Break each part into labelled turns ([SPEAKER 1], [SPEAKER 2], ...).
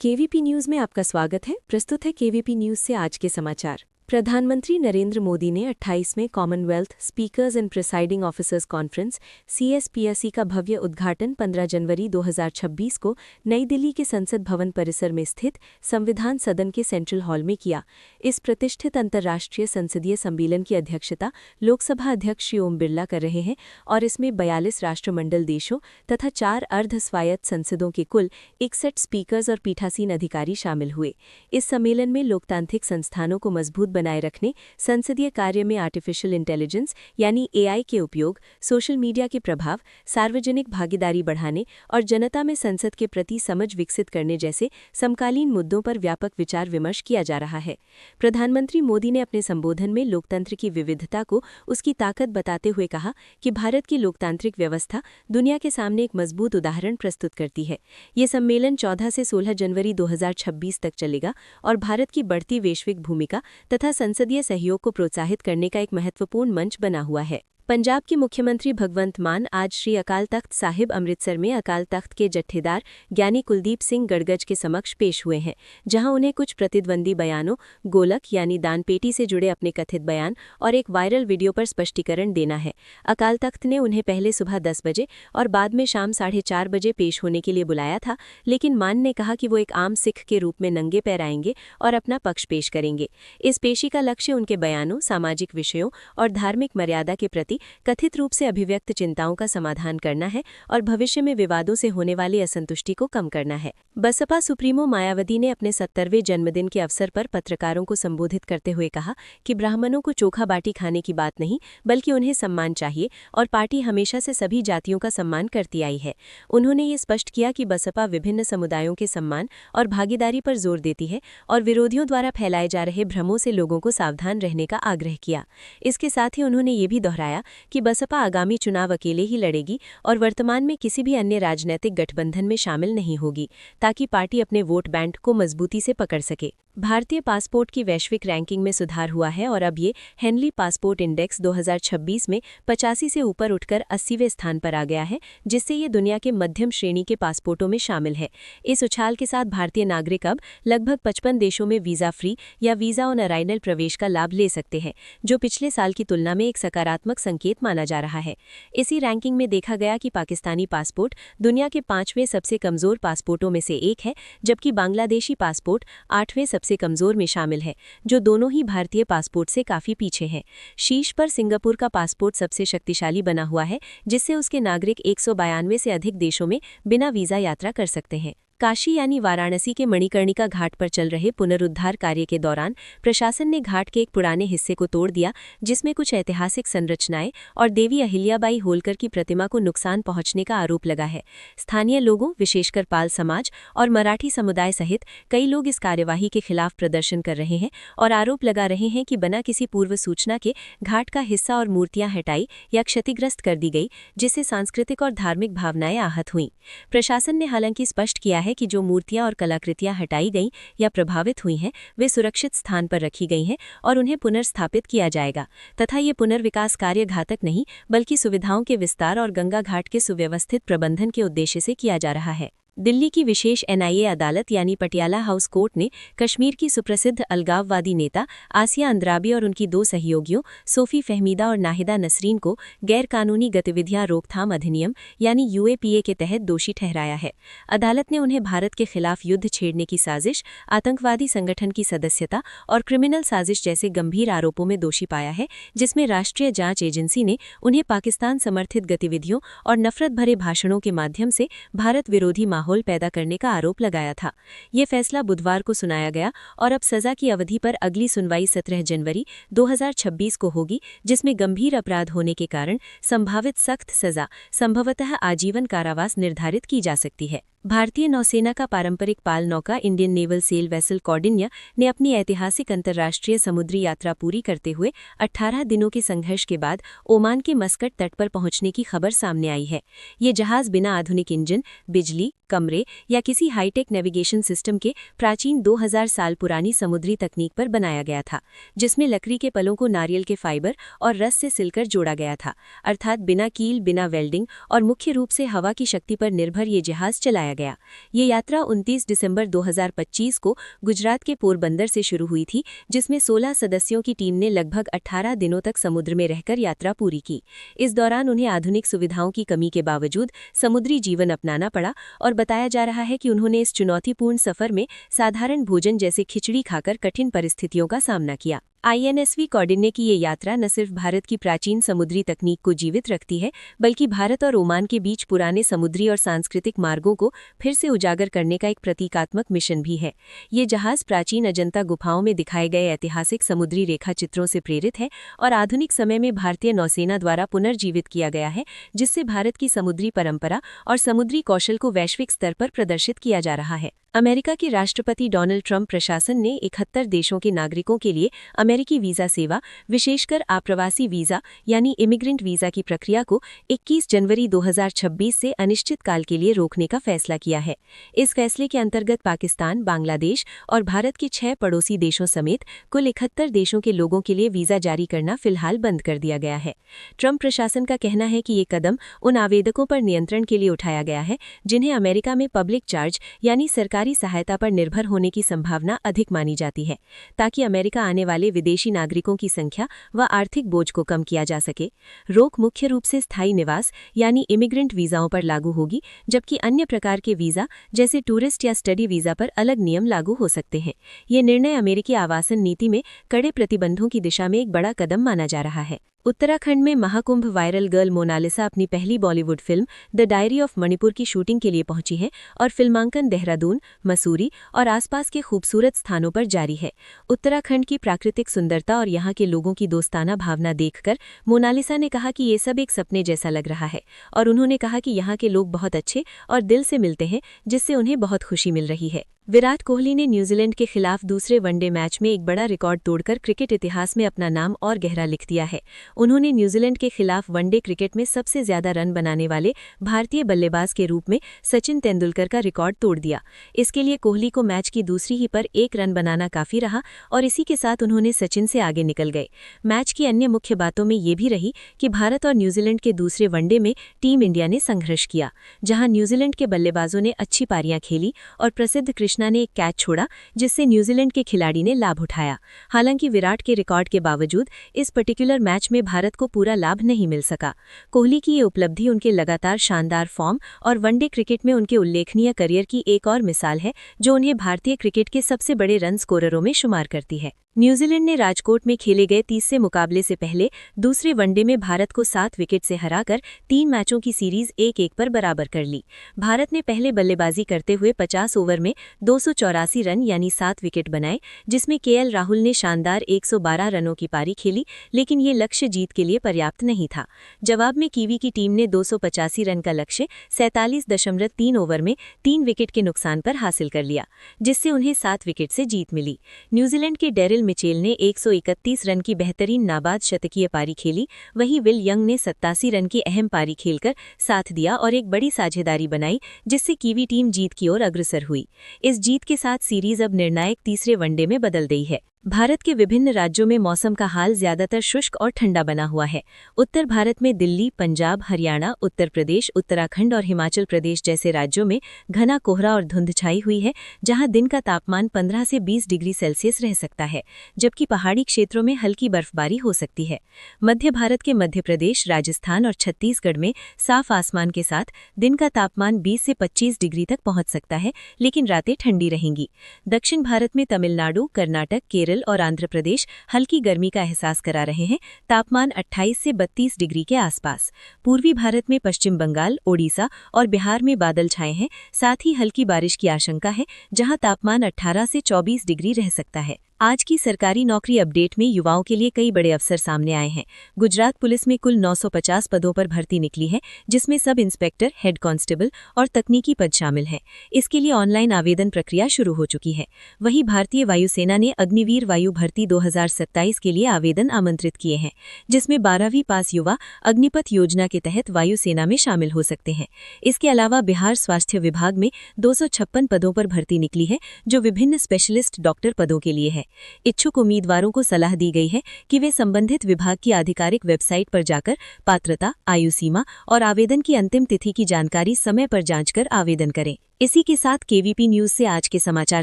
[SPEAKER 1] KVP news में आपका स्वागत है। प्रस्तुत है केवीपी न्यूज से आज के समाचार। प्रधानमंत्री नरेंद्र मोदी ने 28वें Commonwealth speakers and presiding officers conference CSPSE का भव्य उद्घाटन 15 जनवरी 2026 को नई दिल्ली के संसद भवन परिसर में स्थित संविधान सदन के सेंट्रल हॉल में किया। इस प्रतिष्ठित अंतर्राष्ट्रीय संसदीय सम्मेलन की अध्यक्षता लोकसभा अध्यक्ष श्री ओम बिरला कर रहे हैं और इसमें 42 राष्ट्रमंडल देशों तथा 4 अर्ध स्वायत्त संसदों के कुल 61 स्पीकर्स और पीठासीन अधिकारी शामिल हुए। इस सम्मेलन में लोकतांत्रिक संस्थानों को मजबूत बनाए रखने, संसदीय कार्य में आर्टिफिशियल इंटेलिजेंस यानी AI के उपयोग, सोशल मीडिया के प्रभाव, सार्वजनिक भागीदारी बढ़ाने और जनता में संसद के प्रति समझ विकसित करने जैसे समकालीन मुद्दों पर व्यापक विचार विमर्श किया जा रहा है। प्रधानमंत्री मोदी ने अपने संबोधन में लोकतंत्र की विविधता को उसकी ताकत बताते हुए कहा कि भारत की लोकतांत्रिक व्यवस्था दुनिया के सामने एक मजबूत उदाहरण प्रस्तुत करती है। ये सम्मेलन 14 से 16 जनवरी 2026 तक चलेगा और भारत की बढ़ती वैश्विक भूमिका तथा संसदीय सहयोग को प्रोत्साहित करने का एक महत्वपूर्ण मंच बना हुआ है। पंजाब के मुख्यमंत्री भगवंत मान आज श्री अकाल तख्त साहिब अमृतसर में अकाल तख्त के जत्थेदार ज्ञानी कुलदीप सिंह गड़गज के समक्ष पेश हुए हैं, जहां उन्हें कुछ प्रतिद्वंदी बयानों, गोलक यानी दानपेटी से जुड़े अपने कथित बयान और एक वायरल वीडियो पर स्पष्टीकरण देना है। अकाल तख्त ने उन्हें पहले सुबह 10 बजे और बाद में शाम 4:30 बजे पेश होने के लिए बुलाया था, लेकिन मान ने कहा कि वो एक आम सिख के रूप में नंगे पैर आएंगे और अपना पक्ष पेश करेंगे। इस पेशी का लक्ष्य उनके बयानों, सामाजिक विषयों और धार्मिक मर्यादा के प्रति कथित रूप से अभिव्यक्त चिंताओं का समाधान करना है और भविष्य में विवादों से होने वाली असंतुष्टि को कम करना है। बसपा सुप्रीमो मायावती ने अपने 70वें जन्मदिन के अवसर पर पत्रकारों को संबोधित करते हुए कहा कि ब्राह्मणों को चोखा बाटी खाने की बात नहीं, बल्कि उन्हें सम्मान चाहिए और पार्टी हमेशा से सभी जातियों का सम्मान करती आई है। उन्होंने ये स्पष्ट किया कि बसपा विभिन्न समुदायों के सम्मान और भागीदारी पर जोर देती है और विरोधियों द्वारा फैलाए जा रहे भ्रमों से लोगों को सावधान रहने का आग्रह किया। इसके साथ ही उन्होंने ये भी दोहराया कि बसपा आगामी चुनाव अकेले ही लड़ेगी और वर्तमान में किसी भी अन्य राजनीतिक गठबंधन में शामिल नहीं होगी, ताकि पार्टी अपने वोट बैंक को मजबूती से पकड़ सके। भारतीय पासपोर्ट की वैश्विक रैंकिंग में सुधार हुआ है और अब ये हेनली पासपोर्ट इंडेक्स 2026 में 85 से ऊपर उठकर 80वें स्थान पर आ गया है, जिससे ये दुनिया के मध्यम श्रेणी के पासपोर्टों में शामिल है। इस उछाल के साथ भारतीय नागरिक अब लगभग 55 देशों में वीज़ा फ्री या वीज़ा ऑन अराइवल प्रवेश का लाभ ले सकते हैं, जो पिछले साल की तुलना में एक सकारात्मक संकेत माना जा रहा है। इसी रैंकिंग में देखा गया कि पाकिस्तानी पासपोर्ट दुनिया के 5वें सबसे कमजोर पासपोर्टों में से एक है, जबकि बांग्लादेशी पासपोर्ट 8वें सबसे कमजोर में शामिल है, जो दोनों ही भारतीय पासपोर्ट से काफी पीछे हैं। शीर्ष पर सिंगापुर का पासपोर्ट सबसे शक्तिशाली बना हुआ है, जिससे उसके नागरिक 192 से अधिक देशों में बिना वीजा यात्रा कर सकते हैं। काशी यानी वाराणसी के मणिकर्णिका घाट पर चल रहे पुनरुद्धार कार्य के दौरान प्रशासन ने घाट के एक पुराने हिस्से को तोड़ दिया, जिसमें कुछ ऐतिहासिक संरचनाएं और देवी अहिल्याबाई होलकर की प्रतिमा को नुकसान पहुंचने का आरोप लगा है। स्थानीय लोगों, विशेषकर पाल समाज और मराठी समुदाय सहित कई लोग इस कार्यवाही के खिलाफ प्रदर्शन कर रहे हैं और आरोप लगा रहे हैं कि बिना किसी पूर्व सूचना के घाट का हिस्सा और मूर्तियां हटाई या क्षतिग्रस्त कर दी गई, जिससे सांस्कृतिक और धार्मिक भावनाएं आहत हुईं। प्रशासन ने हालांकि स्पष्ट किया है कि जो मूर्तियां और कलाकृतियां हटाई गईं या प्रभावित हुई हैं, वे सुरक्षित स्थान पर रखी गई हैं और उन्हें पुनर्स्थापित किया जाएगा तथा ये पुनर्विकास कार्य घातक नहीं, बल्कि सुविधाओं के विस्तार और गंगा घाट के सुव्यवस्थित प्रबंधन के उद्देश्य से किया जा रहा है। दिल्ली की विशेष NIA अदालत यानी पटियाला हाउस कोर्ट ने कश्मीर की सुप्रसिद्ध अलगाववादी नेता आसिया अंद्राबी और उनकी 2 सहयोगियों सोफी फहमीदा और नाहिदा नसरीन को गैरकानूनी गतिविधियां रोकथाम अधिनियम यानी UAPA के तहत दोषी ठहराया है। अदालत ने उन्हें भारत के खिलाफ युद्ध छेड़ने की साजिश, आतंकवादी संगठन की सदस्यता और क्रिमिनल साजिश जैसे गंभीर आरोपों में दोषी पाया है, जिसमें राष्ट्रीय जांच एजेंसी ने उन्हें पाकिस्तान समर्थित गतिविधियों और नफरत भरे भाषणों के माध्यम से भारत विरोधी माहौल पैदा करने का आरोप लगाया था। ये फैसला बुधवार को सुनाया गया और अब सजा की अवधि पर अगली सुनवाई 17 जनवरी 2026 को होगी, जिसमें गंभीर अपराध होने के कारण संभावित सख्त सजा, संभवतः आजीवन कारावास निर्धारित की जा सकती है। भारतीय नौसेना का पारंपरिक पाल नौका Indian naval sail vessel Kaundinya ने अपनी ऐतिहासिक अंतर्राष्ट्रीय समुद्री यात्रा पूरी करते हुए 18 दिनों के संघर्ष के बाद ओमान के मस्कट तट पर पहुंचने की खबर सामने आई है। ये जहाज बिना आधुनिक इंजन, बिजली, कमरे या किसी हाईटेक नेविगेशन सिस्टम के प्राचीन 2000 साल पुरानी समुद्री तकनीक पर बनाया गया था, जिसमें लकड़ी के पलों को नारियल के फाइबर और रस से सिलकर जोड़ा गया था, अर्थात बिना कील, बिना वेल्डिंग और मुख्य रूप से हवा की शक्ति पर निर्भर ये जहाज चलाया गया। ये यात्रा 29 दिसंबर 2025 को गुजरात के पोरबंदर से शुरू हुई थी, जिसमें 16 सदस्यों की टीम ने लगभग 18 दिनों तक समुद्र में रहकर यात्रा पूरी की। इस दौरान उन्हें आधुनिक सुविधाओं की कमी के बावजूद समुद्री जीवन अपनाना पड़ा और बताया जा रहा है कि उन्होंने इस चुनौतीपूर्ण सफर में साधारण भोजन जैसे खिचड़ी खाकर कठिन परिस्थितियों का सामना किया। INSV कौंडिन्य की ये यात्रा न सिर्फ भारत की प्राचीन समुद्री तकनीक को जीवित रखती है, बल्कि भारत और ओमान के बीच पुराने समुद्री और सांस्कृतिक मार्गों को फिर से उजागर करने का एक प्रतीकात्मक मिशन भी है। ये जहाज प्राचीन अजंता गुफाओं में दिखाए गए ऐतिहासिक समुद्री रेखा चित्रों से प्रेरित है और आधुनिक समय में भारतीय नौसेना द्वारा पुनर्जीवित किया गया है, जिससे भारत की समुद्री परंपरा और समुद्री कौशल को वैश्विक स्तर पर प्रदर्शित किया जा रहा है। अमेरिका के राष्ट्रपति डोनाल्ड ट्रंप प्रशासन ने 71 देशों के नागरिकों के लिए अमेरिकी वीजा सेवा, विशेषकर आप्रवासी वीजा यानी इमिग्रेंट वीजा की प्रक्रिया को 21 जनवरी 2026 से अनिश्चित काल के लिए रोकने का फैसला किया है। इस फैसले के अंतर्गत पाकिस्तान, बांग्लादेश और भारत के 6 पड़ोसी देशों समेत कुल 71 देशों के लोगों के लिए वीजा जारी करना फिलहाल बंद कर दिया गया है। ट्रंप प्रशासन का कहना है कि ये कदम उन आवेदकों पर नियंत्रण के लिए उठाया गया है जिन्हें अमेरिका में पब्लिक चार्ज यानी सरकारी सहायता पर निर्भर होने की संभावना अधिक मानी जाती है, ताकि अमेरिका आने वाले विदेशी नागरिकों की संख्या व आर्थिक बोझ को कम किया जा सके। रोक मुख्य रूप से स्थायी निवास यानी इमिग्रेंट वीजाओं पर लागू होगी, जबकि अन्य प्रकार के वीजा जैसे टूरिस्ट या स्टडी वीजा पर अलग नियम लागू हो सकते हैं। ये निर्णय अमेरिकी आवासन नीति में कड़े प्रतिबंधों की दिशा में एक बड़ा कदम माना जा रहा है। उत्तराखंड में महाकुंभ वायरल गर्ल मोनालिसा अपनी पहली Bollywood film the diary of Manipur की शूटिंग के लिए पहुंची है और फिल्मांकन देहरादून, मसूरी और आसपास के खूबसूरत स्थानों पर जारी है। उत्तराखंड की प्राकृतिक सुंदरता और यहाँ के लोगों की दोस्ताना भावना देखकर मोनालिसा ने कहा कि ये सब एक सपने जैसा लग रहा है और उन्होंने कहा कि यहाँ के लोग बहुत अच्छे और दिल से मिलते हैं, जिससे उन्हें बहुत खुशी मिल रही है। विराट कोहली ने न्यूजीलैंड के खिलाफ दूसरे वनडे मैच में एक बड़ा रिकॉर्ड तोड़कर क्रिकेट इतिहास में अपना नाम और गहरा लिख दिया है। उन्होंने न्यूजीलैंड के खिलाफ वनडे क्रिकेट में सबसे ज्यादा रन बनाने वाले भारतीय बल्लेबाज के रूप में सचिन तेंदुलकर का रिकॉर्ड तोड़ दिया। इसके लिए कोहली को मैच की दूसरी ही पर 1 रन बनाना काफी रहा और इसी के साथ उन्होंने सचिन से आगे निकल गए। मैच की अन्य मुख्य बातों में ये भी रही कि भारत और न्यूजीलैंड के दूसरे वनडे में टीम इंडिया ने संघर्ष किया, जहां न्यूजीलैंड के बल्लेबाजों ने अच्छी पारियां खेली और प्रसिद्ध कृष्णा ने एक कैच छोड़ा, जिससे न्यूजीलैंड के खिलाड़ी ने लाभ उठाया। हालांकि विराट के रिकॉर्ड के बावजूद इस पर्टिकुलर मैच में भारत को पूरा लाभ नहीं मिल सका। कोहली की ये उपलब्धि उनके लगातार शानदार फॉर्म और वनडे क्रिकेट में उनके उल्लेखनीय करियर की एक और मिसाल है, जो उन्हें भारतीय क्रिकेट के सबसे बड़े रन स्कोररों में शुमार करती है। न्यूजीलैंड ने राजकोट में खेले गए तीसरे मुकाबले से पहले दूसरे वनडे में भारत को 7 विकेट से हराकर 3 मैचों की सीरीज 1-1 पर बराबर कर ली। भारत ने पहले बल्लेबाजी करते हुए 50 ओवर में 284 रन यानी 7 विकेट बनाए, जिसमें KL राहुल ने शानदार 112 रनों की पारी खेली, लेकिन ये लक्ष्य जीत के लिए पर्याप्त नहीं था। जवाब में कीवी की टीम ने 285 रन का लक्ष्य 47.3 ओवर में 3 विकेट के नुकसान पर हासिल कर लिया, जिससे उन्हें 7 विकेट से जीत मिली। न्यूजीलैंड के डेरिल मिचेल ने 131 रन की बेहतरीन नाबाद शतकीय पारी खेली, वहीं विल यंग ने 87 रन की अहम पारी खेलकर साथ दिया और एक बड़ी साझेदारी बनाई, जिससे कीवी टीम जीत की ओर अग्रसर हुई। इस जीत के साथ सीरीज अब निर्णायक तीसरे वनडे में बदल गई है। भारत के विभिन्न राज्यों में मौसम का हाल ज्यादातर शुष्क और ठंडा बना हुआ है। उत्तर भारत में दिल्ली, पंजाब, हरियाणा, उत्तर प्रदेश, उत्तराखंड और हिमाचल प्रदेश जैसे राज्यों में घना कोहरा और धुंध छाई हुई है, जहां दिन का तापमान 15 से 20 डिग्री सेल्सियस रह सकता है, जबकि पहाड़ी क्षेत्रों में हल्की बर्फबारी हो सकती है। मध्य भारत के मध्य प्रदेश, राजस्थान और छत्तीसगढ़ में साफ आसमान के साथ दिन का तापमान 20 से 25 डिग्री तक पहुंच सकता है, लेकिन रातें ठंडी रहेंगी। दक्षिण भारत में तमिलनाडु, कर्नाटक, केरल और आंध्र प्रदेश हल्की गर्मी का एहसास करा रहे हैं, तापमान 28 से 32 डिग्री के आसपास। पूर्वी भारत में पश्चिम बंगाल, ओडिशा और बिहार में बादल छाए हैं, साथ ही हल्की बारिश की आशंका है, जहां तापमान 18 से 24 डिग्री रह सकता है। आज की सरकारी नौकरी अपडेट में युवाओं के लिए कई बड़े अवसर सामने आए हैं। गुजरात पुलिस में कुल 950 पदों पर भर्ती निकली है, जिसमें सब इंस्पेक्टर, हेड कांस्टेबल और तकनीकी पद शामिल हैं। इसके लिए ऑनलाइन आवेदन प्रक्रिया शुरू हो चुकी है। वहीं भारतीय वायुसेना ने अग्निवीर वायु भर्ती 2027 के लिए आवेदन आमंत्रित किए हैं, जिसमें 12वीं पास युवा अग्निपथ योजना के तहत वायुसेना में शामिल हो सकते हैं। इसके अलावा बिहार स्वास्थ्य विभाग में 256 पदों पर भर्ती निकली है, जो विभिन्न स्पेशलिस्ट डॉक्टर पदों के लिए है। इच्छुक उम्मीदवारों को सलाह दी गई है कि वे संबंधित विभाग की आधिकारिक वेबसाइट पर जाकर पात्रता, आयु सीमा और आवेदन की अंतिम तिथि की जानकारी समय पर जांचकर आवेदन करें। इसी के साथ केवीपी न्यूज से आज के समाचार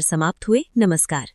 [SPEAKER 1] समाप्त हुए। नमस्कार।